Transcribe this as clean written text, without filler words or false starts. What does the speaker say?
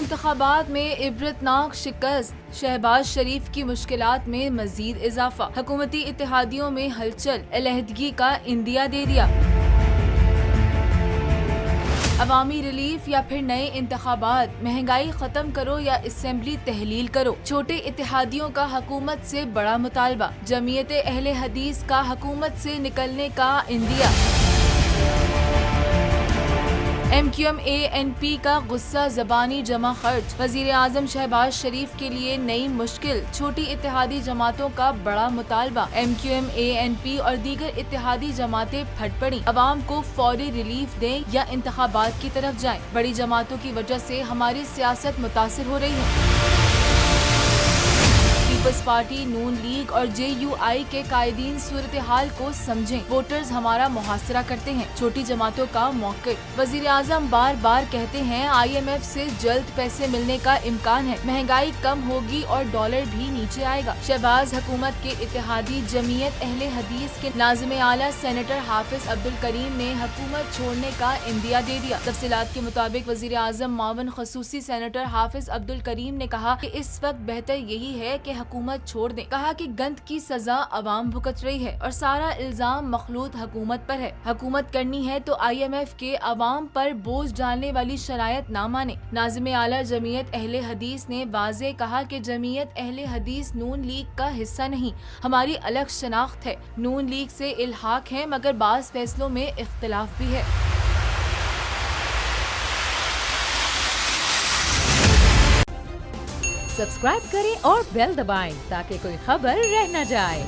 انتخابات میں عبرتناک شکست، شہباز شریف کی مشکلات میں مزید اضافہ، حکومتی اتحادیوں میں ہلچل، علیحدگی کا عندیہ دے دیا۔ عوامی ریلیف یا پھر نئے انتخابات، مہنگائی ختم کرو یا اسمبلی تحلیل کرو، چھوٹے اتحادیوں کا حکومت سے بڑا مطالبہ، جمعیت اہل حدیث کا حکومت سے نکلنے کا عندیہ۔ MQM-ANP کا غصہ، زبانی جمع خرچ، وزیر اعظم شہباز شریف کے لیے نئی مشکل، چھوٹی اتحادی جماعتوں کا بڑا مطالبہ، MQM-ANP اور دیگر اتحادی جماعتیں پھٹ پڑیں، عوام کو فوری ریلیف دیں یا انتخابات کی طرف جائیں، بڑی جماعتوں کی وجہ سے ہماری سیاست متاثر ہو رہی ہے۔ پیپلز پارٹی، نون لیگ اور JUI کے قائدین صورتحال کو سمجھیں، ووٹرز ہمارا محاصرہ کرتے ہیں، چھوٹی جماعتوں کا موقف، وزیر اعظم بار بار کہتے ہیں IMF سے جلد پیسے ملنے کا امکان ہے، مہنگائی کم ہوگی اور ڈالر بھی نیچے آئے گا۔ شہباز حکومت کے اتحادی جمعیت اہل حدیث کے ناظم اعلیٰ سینیٹر حافظ عبدالکریم نے حکومت چھوڑنے کا عندیہ دے دیا۔ تفصیلات کے مطابق وزیر اعظم معاون خصوصی سینیٹر حافظ عبدالکریم نے کہا کہ اس وقت بہتر یہی ہے کہ حکومت چھوڑ دیں، کہا کہ گند کی سزا عوام بھگت رہی ہے اور سارا الزام مخلوط حکومت پر ہے، حکومت کرنی ہے تو IMF کے عوام پر بوجھ ڈالنے والی شرائط نہ مانے۔ ناظم اعلیٰ جمعیت اہل حدیث نے واضح کہا کہ جمعیت اہل حدیث نون لیگ کا حصہ نہیں، ہماری الگ شناخت ہے، نون لیگ سے الحاق ہے مگر بعض فیصلوں میں اختلاف بھی ہے۔ سبسکرائب کریں اور بیل دبائیں تاکہ کوئی خبر رہ نہ جائے۔